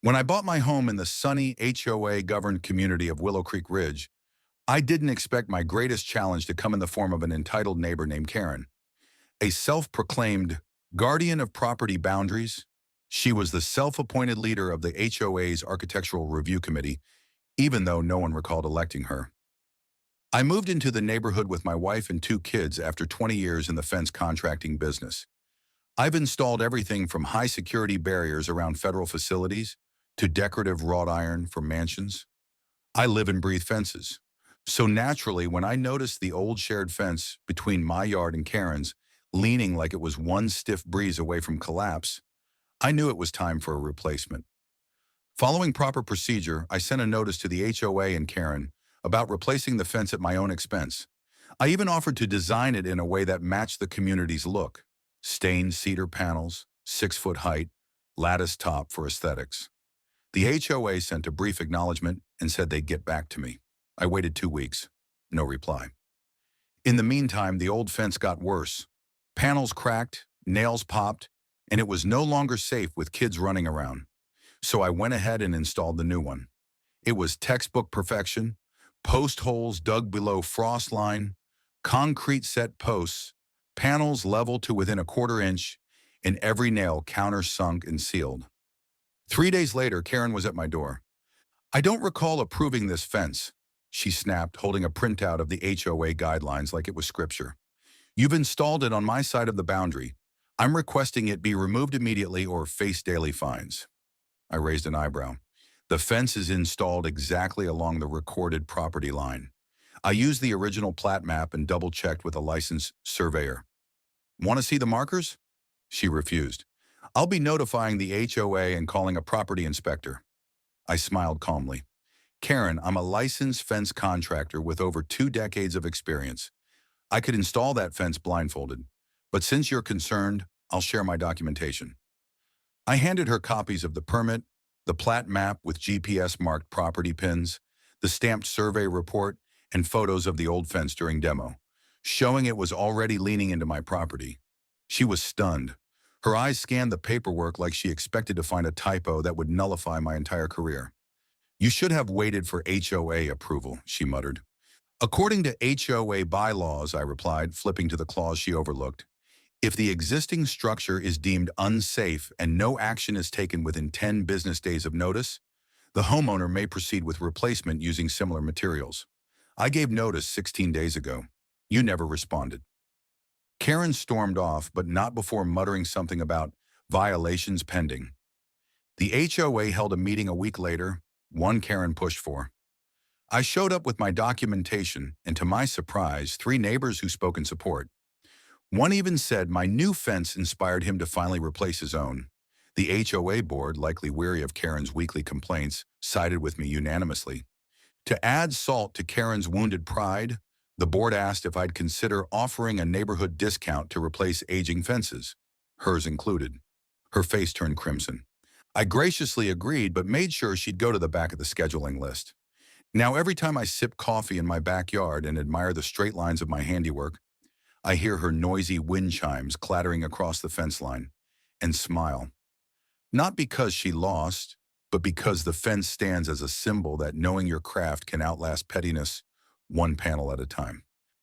When I bought my home in the sunny HOA-governed community of Willow Creek Ridge, I didn't expect my greatest challenge to come in the form of an entitled neighbor named Karen. A self-proclaimed guardian of property boundaries, she was the self-appointed leader of the HOA's Architectural Review Committee, even though no one recalled electing her. I moved into the neighborhood with my wife and two kids after 20 years in the fence contracting business. I've installed everything from high-security barriers around federal facilities to decorative wrought iron for mansions. I live and breathe fences. So naturally, when I noticed the old shared fence between my yard and Karen's leaning like it was one stiff breeze away from collapse, I knew it was time for a replacement. Following proper procedure, I sent a notice to the HOA and Karen about replacing the fence at my own expense. I even offered to design it in a way that matched the community's look. Stained cedar panels, 6-foot height, lattice top for aesthetics. The HOA sent a brief acknowledgement and said they'd get back to me. I waited 2 weeks. No reply. In the meantime, the old fence got worse. Panels cracked, nails popped, and it was no longer safe with kids running around. So I went ahead and installed the new one. It was textbook perfection, post holes dug below frost line, concrete set posts, panels level to within a quarter inch, and every nail countersunk and sealed. 3 days later, Karen was at my door. "I don't recall approving this fence," she snapped, holding a printout of the HOA guidelines like it was scripture. "You've installed it on my side of the boundary. I'm requesting it be removed immediately or face daily fines." I raised an eyebrow. "The fence is installed exactly along the recorded property line. I used the original plat map and double-checked with a licensed surveyor." "Want to see the markers?" She refused. "I'll be notifying the HOA and calling a property inspector." I smiled calmly. "Karen, I'm a licensed fence contractor with over 2 decades of experience. I could install that fence blindfolded, but since you're concerned, I'll share my documentation." I handed her copies of the permit, the plat map with GPS-marked property pins, the stamped survey report, and photos of the old fence during demo, showing it was already leaning into my property. She was stunned. Her eyes scanned the paperwork like she expected to find a typo that would nullify my entire career. "You should have waited for HOA approval," she muttered. "According to HOA bylaws," I replied, flipping to the clause she overlooked, "if the existing structure is deemed unsafe and no action is taken within 10 business days of notice, the homeowner may proceed with replacement using similar materials. I gave notice 16 days ago. You never responded." Karen stormed off, but not before muttering something about violations pending. The HOA held a meeting a week later, one Karen pushed for. I showed up with my documentation, and to my surprise, 3 neighbors who spoke in support. One even said my new fence inspired him to finally replace his own. The HOA board, likely weary of Karen's weekly complaints, sided with me unanimously. To add salt to Karen's wounded pride, the board asked if I'd consider offering a neighborhood discount to replace aging fences, hers included. Her face turned crimson. I graciously agreed, but made sure she'd go to the back of the scheduling list. Now every time I sip coffee in my backyard and admire the straight lines of my handiwork, I hear her noisy wind chimes clattering across the fence line and smile. Not because she lost, but because the fence stands as a symbol that knowing your craft can outlast pettiness one panel at a time.